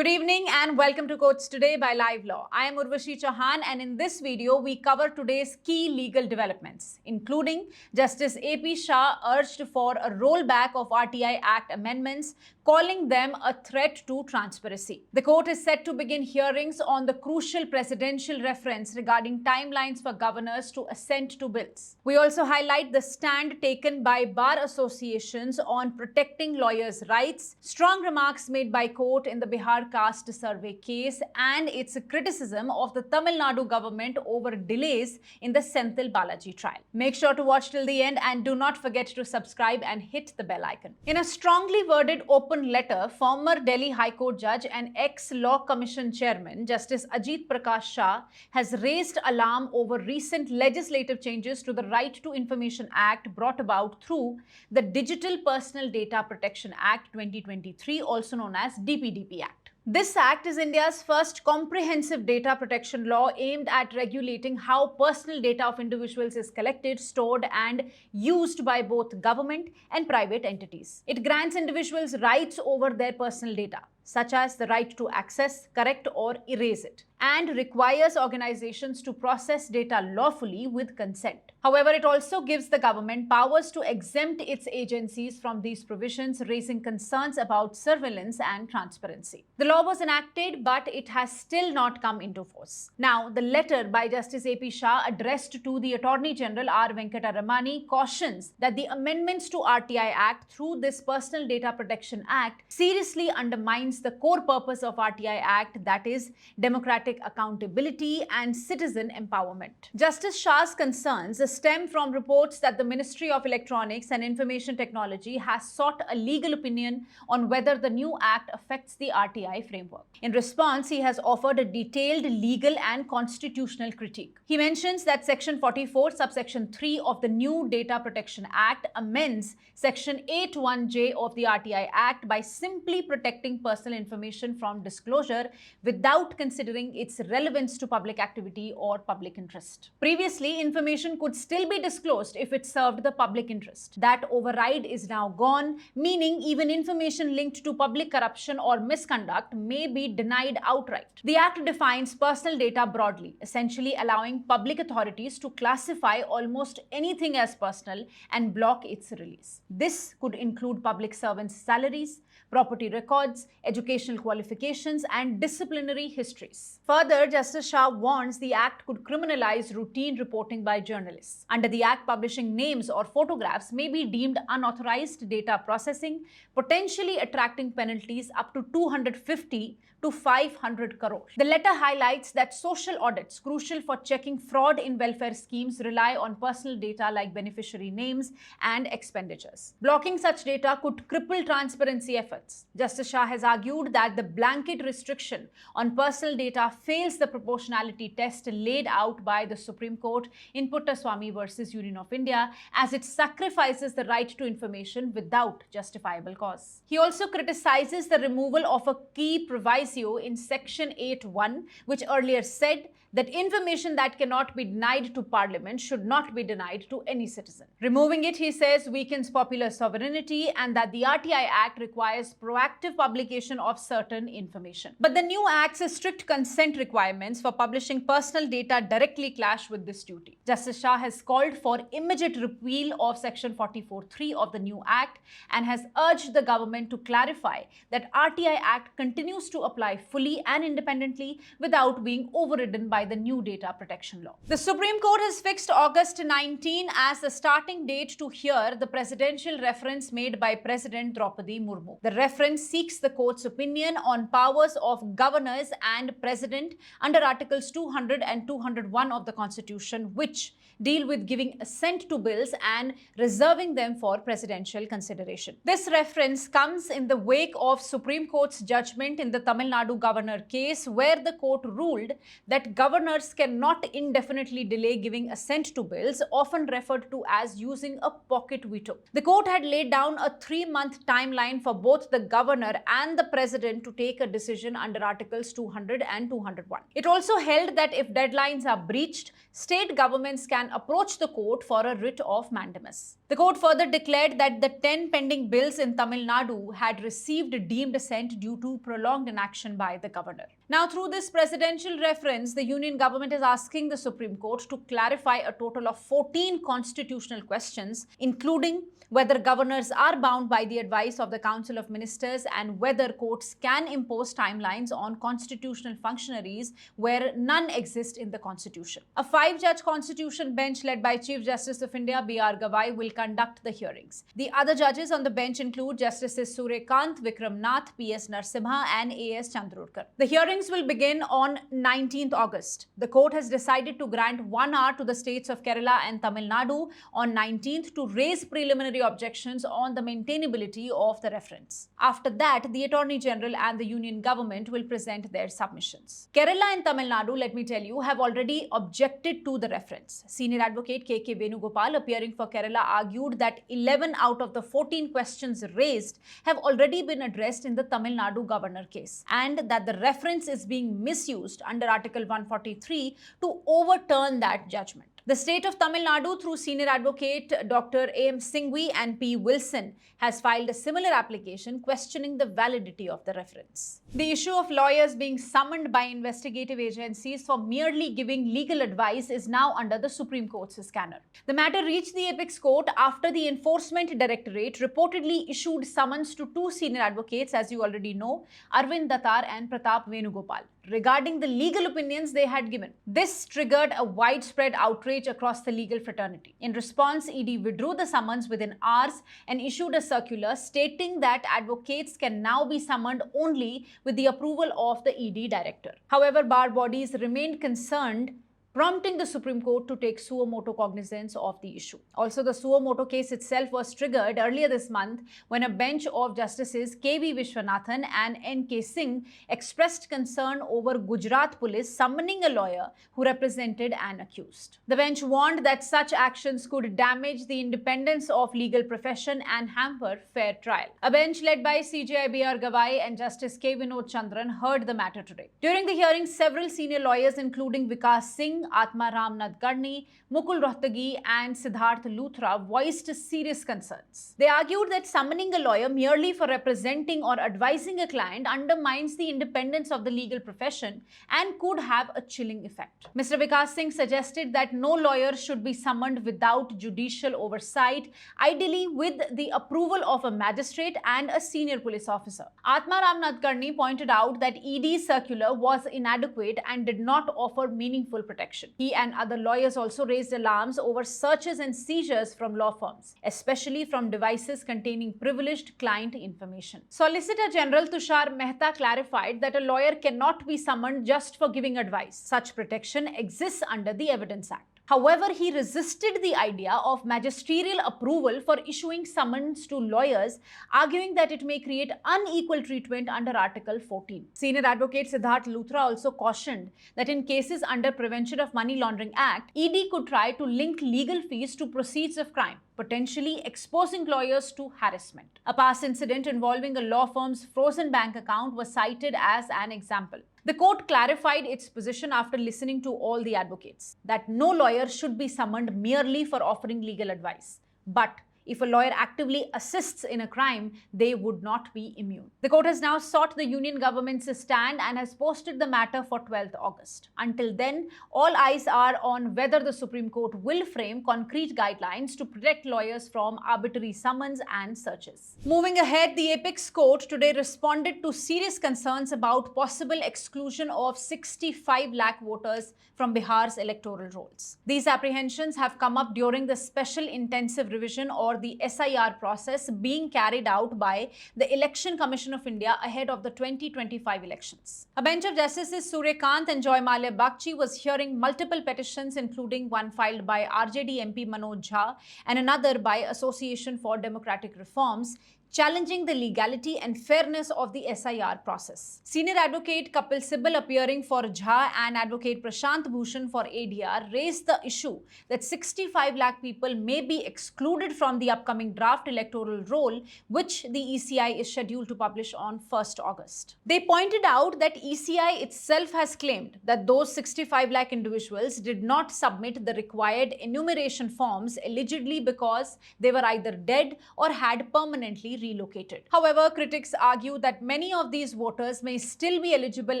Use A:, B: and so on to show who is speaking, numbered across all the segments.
A: Good evening and welcome to Courts Today by Live Law. I am Urvashi Chauhan, and in this video we cover today's key legal developments, including Justice A.P. Shah urged for a rollback of RTI Act amendments, calling them a threat to transparency. The court is set to begin hearings on the crucial presidential reference regarding timelines for governors to assent to bills. We also highlight the stand taken by bar associations on protecting lawyers' rights, strong remarks made by court in the Bihar caste survey case, and its criticism of the Tamil Nadu government over delays in the Senthil Balaji trial. Make sure to watch till the end and do not forget to subscribe and hit the bell icon. In a strongly worded open letter, former Delhi High Court judge and ex-Law Commission chairman Justice Ajit Prakash Shah has raised alarm over recent legislative changes to the Right to Information Act brought about through the Digital Personal Data Protection Act 2023, also known as DPDP Act. This act is India's first comprehensive data protection law aimed at regulating how personal data of individuals is collected, stored, and used by both government and private entities. It grants individuals rights over their personal data, such as the right to access, correct, or erase it, and requires organizations to process data lawfully with consent. However, it also gives the government powers to exempt its agencies from these provisions, raising concerns about surveillance and transparency. The law was enacted, but it has still not come into force. Now, the letter by Justice A.P. Shah addressed to the Attorney General R. Venkataramani cautions that the amendments to RTI Act through this Personal Data Protection Act seriously undermines the core purpose of RTI Act, that is, democratic accountability and citizen empowerment. Justice Shah's concerns stem from reports that the Ministry of Electronics and Information Technology has sought a legal opinion on whether the new act affects the RTI framework. In response, he has offered a detailed legal and constitutional critique. He mentions that Section 44, subsection 3 of the new Data Protection Act amends Section 81J of the RTI Act by simply protecting personal information from disclosure without considering its relevance to public activity or public interest. Previously, information could still be disclosed if it served the public interest. That override is now gone, meaning even information linked to public corruption or misconduct may be denied outright. The Act defines personal data broadly, essentially allowing public authorities to classify almost anything as personal and block its release. This could include public servants' salaries, property records, educational qualifications, and disciplinary histories. Further, Justice Shah warns the Act could criminalize routine reporting by journalists. Under the Act, publishing names or photographs may be deemed unauthorized data processing, potentially attracting penalties up to 250 to 500 crore. The letter highlights that social audits, crucial for checking fraud in welfare schemes, rely on personal data like beneficiary names and expenditures. Blocking such data could cripple transparency efforts. Justice Shah has argued that the blanket restriction on personal data fails the proportionality test laid out by the Supreme Court in Puttaswamy versus Union of India, as it sacrifices the right to information without justifiable cause. He also criticizes the removal of a key proviso in Section 8(1), which earlier said that information that cannot be denied to Parliament should not be denied to any citizen. Removing it, he says, weakens popular sovereignty and that the RTI Act requires proactive publication of certain information. But the new Act's strict consent requirements for publishing personal data directly clash with this duty. Justice Shah has called for immediate repeal of Section 44(3) of the new Act and has urged the government to clarify that RTI Act continues to apply fully and independently without being overridden by the new data protection law. The Supreme Court has fixed August 19 as the starting date to hear the presidential reference made by President Draupadi Murmu. The reference seeks the court's opinion on powers of governors and president under Articles 200 and 201 of the Constitution, which deal with giving assent to bills and reserving them for presidential consideration. This reference comes in the wake of Supreme Court's judgment in the Tamil Nadu governor case, where the court ruled that governor governors cannot indefinitely delay giving assent to bills, often referred to as using a pocket veto. The court had laid down a 3-month timeline for both the governor and the president to take a decision under Articles 200 and 201. It also held that if deadlines are breached, state governments can approach the court for a writ of mandamus. The court further declared that the 10 pending bills in Tamil Nadu had received deemed assent due to prolonged inaction by the governor. Now, through this presidential reference, the union government is asking the Supreme Court to clarify a total of 14 constitutional questions, including whether governors are bound by the advice of the Council of Ministers and whether courts can impose timelines on constitutional functionaries where none exist in the Constitution. A 5-judge constitution bench led by Chief Justice of India B.R. Gavai will conduct the hearings. The other judges on the bench include Justices Suryakant, Vikram Nath, P.S. Narasimha and A.S. Chandorkar. The hearings will begin on 19th August. The court has decided to grant 1 hour to the states of Kerala and Tamil Nadu on 19th to raise preliminary objections on the maintainability of the reference. After that, the Attorney General and the union government will present their submissions. Kerala and Tamil Nadu, let me tell you, have already objected to the reference. Senior advocate K.K. Venugopal, appearing for Kerala, argued that 11 out of the 14 questions raised have already been addressed in the Tamil Nadu governor case, and that the reference is being misused under Article 143 to overturn that judgment. The state of Tamil Nadu, through senior advocate Dr. A.M. Singhvi and P. Wilson, has filed a similar application questioning the validity of the reference. The issue of lawyers being summoned by investigative agencies for merely giving legal advice is now under the Supreme Court's scanner. The matter reached the Apex Court after the Enforcement Directorate reportedly issued summons to 2 senior advocates, as you already know, Arvind Datar and Pratap Venugopal, regarding the legal opinions they had given. This triggered a widespread outrage across the legal fraternity. In response, ED withdrew the summons within hours and issued a circular stating that advocates can now be summoned only with the approval of the ED director. However, bar bodies remained concerned, prompting the Supreme Court to take suo motu cognizance of the issue. Also, the suo motu case itself was triggered earlier this month when a bench of Justices K.V. Vishwanathan and N.K. Singh expressed concern over Gujarat police summoning a lawyer who represented an accused. The bench warned that such actions could damage the independence of legal profession and hamper fair trial. A bench led by CJI B.R. Gavai and Justice K. Vinod Chandran heard the matter today. During the hearing, several senior lawyers, including Vikas Singh, Atma Ram Nadkarni, Mukul Rohtagi and Siddharth Luthra, voiced serious concerns. They argued that summoning a lawyer merely for representing or advising a client undermines the independence of the legal profession and could have a chilling effect. Mr. Vikas Singh suggested that no lawyer should be summoned without judicial oversight, ideally with the approval of a magistrate and a senior police officer. Atma Ram Nadkarni pointed out that ED's circular was inadequate and did not offer meaningful protection. He and other lawyers also raised alarms over searches and seizures from law firms, especially from devices containing privileged client information. Solicitor General Tushar Mehta clarified that a lawyer cannot be summoned just for giving advice. Such protection exists under the Evidence Act. However, he resisted the idea of magisterial approval for issuing summons to lawyers, arguing that it may create unequal treatment under Article 14. Senior advocate Siddharth Luthra also cautioned that in cases under Prevention of Money Laundering Act, ED could try to link legal fees to proceeds of crime, potentially exposing lawyers to harassment. A past incident involving a law firm's frozen bank account was cited as an example. The court clarified its position after listening to all the advocates, that no lawyer should be summoned merely for offering legal advice. But if a lawyer actively assists in a crime, they would not be immune. The court has now sought the union government's stand and has posted the matter for 12th August. Until then, all eyes are on whether the Supreme Court will frame concrete guidelines to protect lawyers from arbitrary summons and searches. Moving ahead, the Apex Court today responded to serious concerns about possible exclusion of 65 lakh voters from Bihar's electoral rolls. These apprehensions have come up during the Special Intensive Revision or the SIR process being carried out by the Election Commission of India ahead of the 2025 elections. A bench of Justices Suryakant and Joymalia Bagchi was hearing multiple petitions, including one filed by RJD MP Manoj Jha and another by Association for Democratic Reforms, challenging the legality and fairness of the SIR process. Senior advocate Kapil Sibal, appearing for Jha, and advocate Prashant Bhushan for ADR, raised the issue that 65 lakh people may be excluded from the upcoming draft electoral roll, which the ECI is scheduled to publish on 1st August. They pointed out that ECI itself has claimed that those 65 lakh individuals did not submit the required enumeration forms allegedly because they were either dead or had permanently relocated. However, critics argue that many of these voters may still be eligible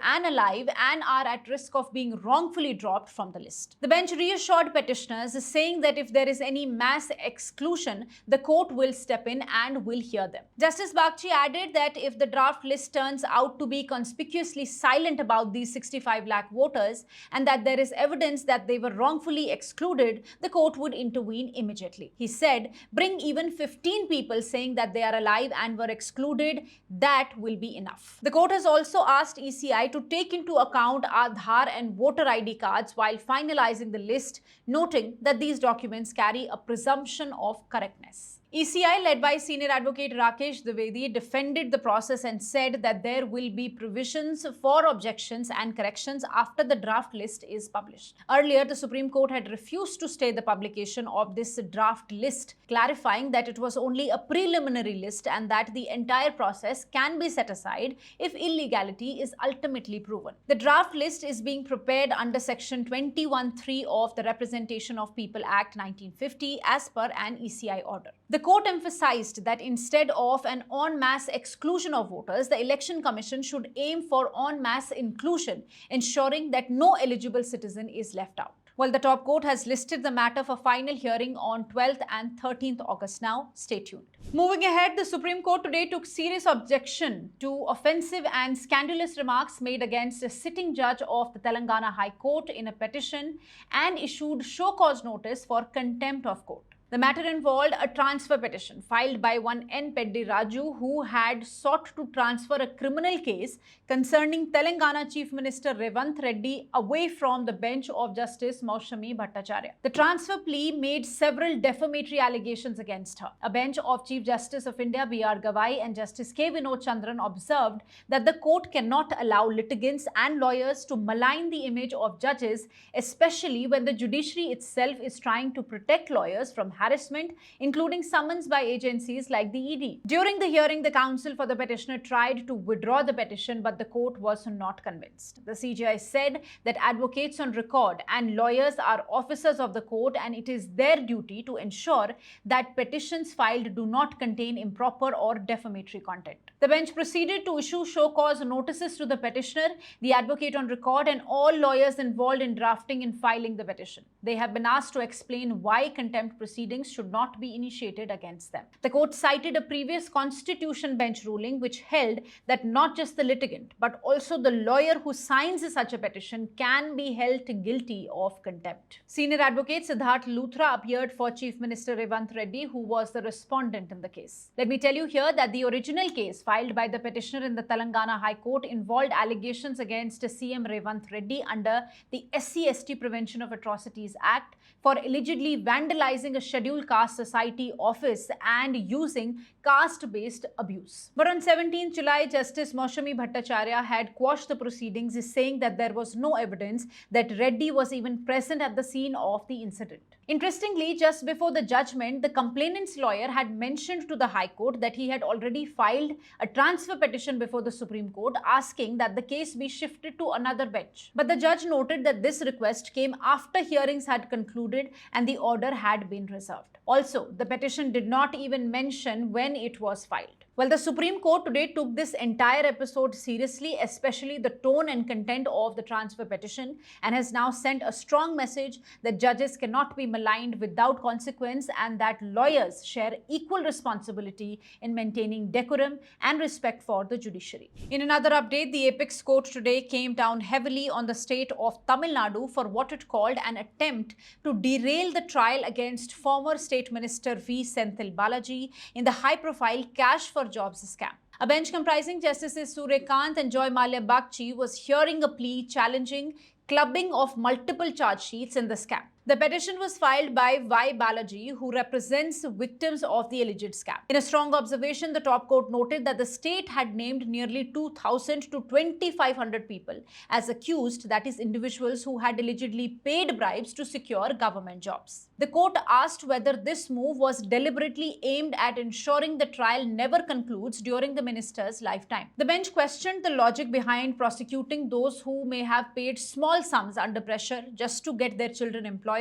A: and alive and are at risk of being wrongfully dropped from the list. The bench reassured petitioners, saying that if there is any mass exclusion, the court will step in and will hear them. Justice Bagchi added that if the draft list turns out to be conspicuously silent about these 65 lakh voters and that there is evidence that they were wrongfully excluded, the court would intervene immediately. He said, bring even 15 people saying that they are alive and were excluded, that will be enough. The court has also asked ECI to take into account Aadhaar and voter ID cards while finalizing the list, noting that these documents carry a presumption of correctness. ECI, led by senior advocate Rakesh Dwivedi, defended the process and said that there will be provisions for objections and corrections after the draft list is published. Earlier, the Supreme Court had refused to stay the publication of this draft list, clarifying that it was only a preliminary list and that the entire process can be set aside if illegality is ultimately proven. The draft list is being prepared under Section 21(3) of the Representation of People Act 1950 as per an ECI order. The court emphasized that instead of an en masse exclusion of voters, the Election Commission should aim for en masse inclusion, ensuring that no eligible citizen is left out. Well, the top court has listed the matter for final hearing on 12th and 13th August. Now, stay tuned. Moving ahead, the Supreme Court today took serious objection to offensive and scandalous remarks made against a sitting judge of the Telangana High Court in a petition and issued show cause notice for contempt of court. The matter involved a transfer petition filed by one N. Peddi Raju, who had sought to transfer a criminal case concerning Telangana Chief Minister Revanth Reddy away from the bench of Justice Maushami Bhattacharya. The transfer plea made several defamatory allegations against her. A bench of Chief Justice of India B.R. Gavai and Justice K. Vinod Chandran observed that the court cannot allow litigants and lawyers to malign the image of judges, especially when the judiciary itself is trying to protect lawyers from harassment, including summons by agencies like the ED. During the hearing, the counsel for the petitioner tried to withdraw the petition, but the court was not convinced. The CJI said that advocates on record and lawyers are officers of the court, and it is their duty to ensure that petitions filed do not contain improper or defamatory content. The bench proceeded to issue show cause notices to the petitioner, the advocate on record, and all lawyers involved in drafting and filing the petition. They have been asked to explain why contempt proceedings should not be initiated against them. The court cited a previous Constitution bench ruling which held that not just the litigant but also the lawyer who signs such a petition can be held guilty of contempt. Senior advocate Siddharth Luthra appeared for Chief Minister Revanth Reddy, who was the respondent in the case. Let me tell you here that the original case filed by the petitioner in the Telangana High Court involved allegations against CM Revanth Reddy under the SC/ST Prevention of Atrocities Act for allegedly vandalizing a scheduled caste society office and using caste-based abuse. But on 17th July, Justice Maushami Bhattacharya had quashed the proceedings, saying that there was no evidence that Reddy was even present at the scene of the incident. Interestingly, just before the judgment, the complainant's lawyer had mentioned to the High Court that he had already filed a transfer petition before the Supreme Court asking that the case be shifted to another bench. But the judge noted that this request came after hearings had concluded and the order had been reserved. Also, the petition did not even mention when it was filed. Well, the Supreme Court today took this entire episode seriously, especially the tone and content of the transfer petition, and has now sent a strong message that judges cannot be maligned without consequence and that lawyers share equal responsibility in maintaining decorum and respect for the judiciary. In another update, the Apex Court today came down heavily on the state of Tamil Nadu for what it called an attempt to derail the trial against former State Minister V. Senthil Balaji in the high-profile Cash for Jobs scam. A bench comprising Justices Suryakant and Joy Malia Bagchi was hearing a plea challenging clubbing of multiple charge sheets in the scam. The petition was filed by Y. Balaji, who represents victims of the alleged scam. In a strong observation, the top court noted that the state had named nearly 2,000 to 2,500 people as accused, that is, individuals who had allegedly paid bribes to secure government jobs. The court asked whether this move was deliberately aimed at ensuring the trial never concludes during the minister's lifetime. The bench questioned the logic behind prosecuting those who may have paid small sums under pressure just to get their children employed,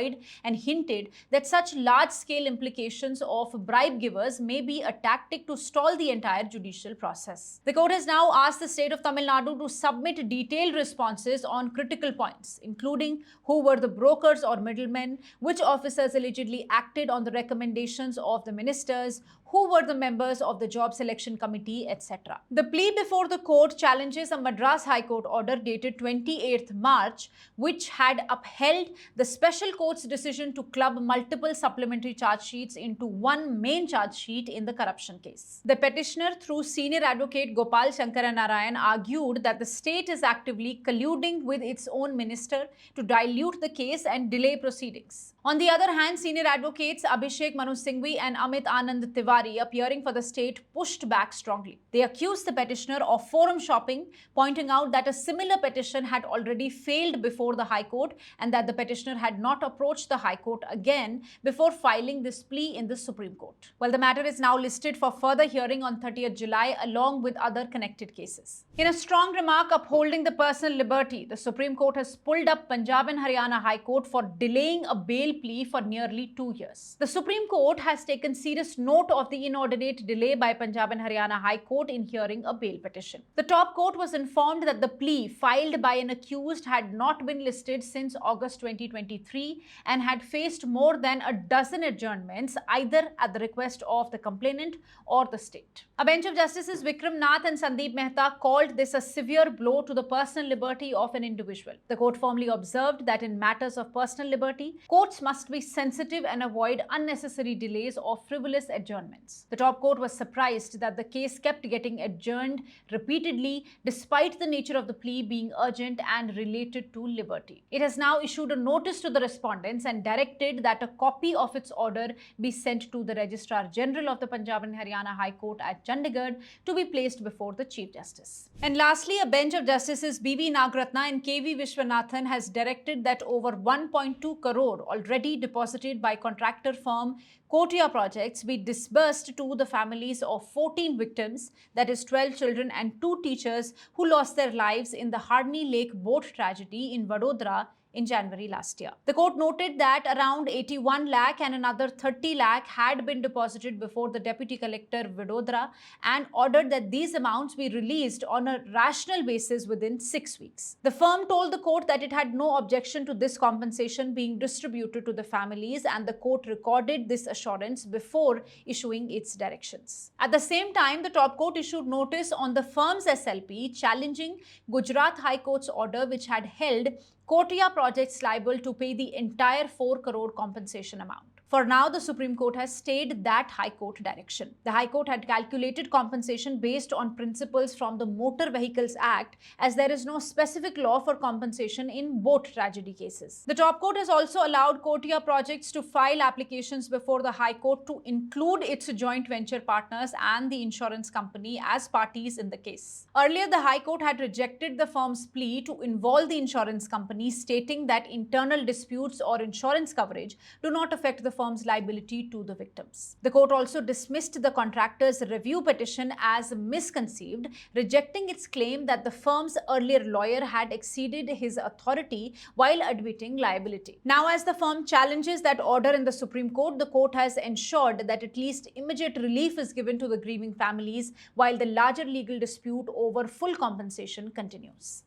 A: and hinted that such large-scale implications of bribe givers may be a tactic to stall the entire judicial process. The court has now asked the state of Tamil Nadu to submit detailed responses on critical points, including who were the brokers or middlemen, which officers allegedly acted on the recommendations of the ministers, who were the members of the job selection committee, etc. The plea before the court challenges a Madras High Court order dated 28th March, which had upheld the special court's decision to club multiple supplementary charge sheets into one main charge sheet in the corruption case. The petitioner, through senior advocate Gopal Shankara Narayan, argued that the state is actively colluding with its own minister to dilute the case and delay proceedings. On the other hand, senior advocates Abhishek Manu Singhvi and Amit Anand Tiwari, appearing for the state, pushed back strongly. They accused the petitioner of forum shopping, pointing out that a similar petition had already failed before the High Court and that the petitioner had not approached the High Court again before filing this plea in the Supreme Court. Well, the matter is now listed for further hearing on 30th July along with other connected cases. In a strong remark upholding the personal liberty, the Supreme Court has pulled up Punjab and Haryana High Court for delaying a bail plea for nearly 2 years. The Supreme Court has taken serious note of the inordinate delay by Punjab and Haryana High Court in hearing a bail petition. The top court was informed that the plea filed by an accused had not been listed since August 2023 and had faced more than a dozen adjournments, either at the request of the complainant or the state. A bench of Justices Vikram Nath and Sandeep Mehta called this a severe blow to the personal liberty of an individual. The court firmly observed that in matters of personal liberty, courts must be sensitive and avoid unnecessary delays or frivolous adjournments. The top court was surprised that the case kept getting adjourned repeatedly despite the nature of the plea being urgent and related to liberty. It has now issued a notice to the respondents and directed that a copy of its order be sent to the Registrar General of the Punjab and Haryana High Court at Chandigarh to be placed before the Chief Justice. And lastly, a bench of Justices B.V. Nagratna and K.V. Vishwanathan has directed that over 1.2 crore already deposited by contractor firm Kotia Projects be disbursed to the families of 14 victims, that is 12 children and 2 teachers who lost their lives in the Harni Lake boat tragedy in Vadodara in January last year. The court noted that around 81 lakh and another 30 lakh had been deposited before the Deputy Collector Vadodara and ordered that these amounts be released on a rational basis within 6 weeks. The firm told the court that it had no objection to this compensation being distributed to the families, and the court recorded this assurance before issuing its directions. At the same time, the top court issued notice on the firm's SLP challenging Gujarat High Court's order, which had held Kotia Projects liable to pay the entire 4 crore compensation amount. For now, the Supreme Court has stayed that High Court direction. The High Court had calculated compensation based on principles from the Motor Vehicles Act, as there is no specific law for compensation in boat tragedy cases. The top court has also allowed Kotia Projects to file applications before the High Court to include its joint venture partners and the insurance company as parties in the case. Earlier, the High Court had rejected the firm's plea to involve the insurance company, stating that internal disputes or insurance coverage do not affect the firm's liability to the victims. The court also dismissed the contractor's review petition as misconceived, rejecting its claim that the firm's earlier lawyer had exceeded his authority while admitting liability. Now, as the firm challenges that order in the Supreme Court, the court has ensured that at least immediate relief is given to the grieving families, while the larger legal dispute over full compensation continues.